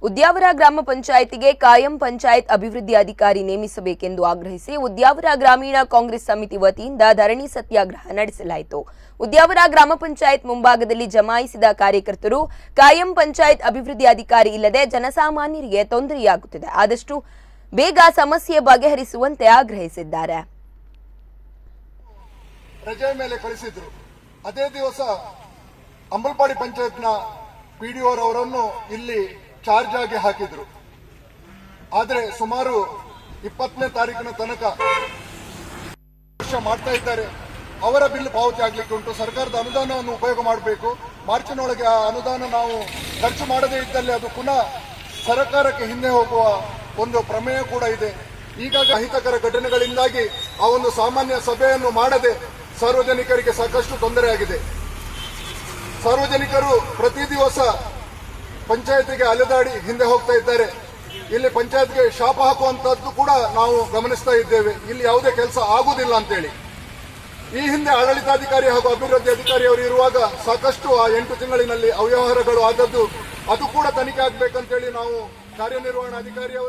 ಉದ್ಯಾವರ ಗ್ರಾಮ ಪಂಚಾಯಿತಿಗೆ ಕಾಯಂ ಪಂಚಾಯತ್ ಅಭಿವೃದ್ಧಿ ಅಧಿಕಾರಿ ನೇಮಿಸಬೇಕೆಂದು ಆಗ್ರಹಿಸಿ ಉದ್ಯಾವರ ಗ್ರಾಮೀಣ ಕಾಂಗ್ರೆಸ್ ಸಮಿತಿ ವತಿಯಿಂದ ಧರಣಿ ಸತ್ಯಾಗ್ರಹ ನಡೆಸಲಾಯಿತು. ಉದ್ಯಾವರ ಗ್ರಾಮ ಪಂಚಾಯತ್ ಮುಂಭಾಗದಲ್ಲಿ ಜಮಾಯಿಸಿದ ಕಾರ್ಯಕರ್ತರು ಕಾಯಂ ಪಂಚಾಯತ್ ಅಭಿವೃದ್ಧಿ ಅಧಿಕಾರಿ ಇಲ್ಲದೆ ಜನಸಾಮಾನ್ಯರಿಗೆ ತೊಂದರೆಯಾಗುತ್ತಿದೆ, ಆದಷ್ಟು ಬೇಗ ಸಮಸ್ಯೆ ಬಗೆಹರಿಸುವಂತೆ ಆಗ್ರಹಿಸಿದ್ದಾರೆ. ರಜೆ ಮೇಲೆ ಕಳಿಸಿದ್ರು. ಅದೇ ದಿವಸ ಅಂಬಲ್ಪಾಡಿ ಪಂಚಾಯತ್ನ ಪಿಡಿಒ ಅವರನ್ನು ಇಲ್ಲಿ ಚಾರ್ಜ್ ಆಗಿ ಹಾಕಿದ್ರು. ಆದರೆ ಸುಮಾರು 20ನೇ ತಾರೀಕಿನ ತನಕ ಮಾಡ್ತಾ ಇದ್ದಾರೆ. ಅವರ ಬಿಲ್ ಪಾವತಿ ಆಗ್ಲಿಕ್ಕೆ ಉಂಟು. ಸರ್ಕಾರದ ಅನುದಾನವನ್ನು ಉಪಯೋಗ ಮಾಡಬೇಕು. ಮಾರ್ಚಿನೊಳಗೆ ಆ ಅನುದಾನ ನಾವು ಖರ್ಚು ಮಾಡದೇ ಇದ್ದಲ್ಲಿ ಅದು ಪುನಃ ಸರ್ಕಾರಕ್ಕೆ ಹಿಂದೆ ಹೋಗುವ ಒಂದು ಪ್ರಮೇಯ ಕೂಡ ಇದೆ. ಈಗಾಗ ಅಹಿತಕರ ಘಟನೆಗಳಿಂದಾಗಿ ಆ ಒಂದು ಸಾಮಾನ್ಯ ಸಭೆಯನ್ನು ಮಾಡದೆ ಸಾರ್ವಜನಿಕರಿಗೆ ಸಾಕಷ್ಟು ತೊಂದರೆಯಾಗಿದೆ. ಸಾರ್ವಜನಿಕರು ಪ್ರತಿ ದಿವಸ ಪಂಚಾಯತಿಗೆ ಅಲೆದಾಡಿ ಹಿಂದೆ ಹೋಗ್ತಾ ಇದ್ದಾರೆ. ಇಲ್ಲಿ ಪಂಚಾಯತ್ಗೆ ಶಾಪ ಹಾಕುವಂತದ್ದು ಕೂಡ ನಾವು ಗಮನಿಸ್ತಾ ಇದ್ದೇವೆ. ಇಲ್ಲಿ ಯಾವುದೇ ಕೆಲಸ ಆಗುವುದಿಲ್ಲ ಅಂತೇಳಿ. ಈ ಹಿಂದೆ ಆಡಳಿತಾಧಿಕಾರಿ ಹಾಗೂ ಅಭಿವೃದ್ಧಿ ಅಧಿಕಾರಿಯವರು ಇರುವಾಗ ಸಾಕಷ್ಟು ಆ 8 ತಿಂಗಳಿನಲ್ಲಿ ಅವ್ಯವಹಾರಗಳು ಆದದ್ದು, ಅದು ಕೂಡ ತನಿಖೆ ಆಗಬೇಕಂತೇಳಿ ನಾವು ಕಾರ್ಯನಿರ್ವಹಣಾಧಿಕಾರಿಯವರು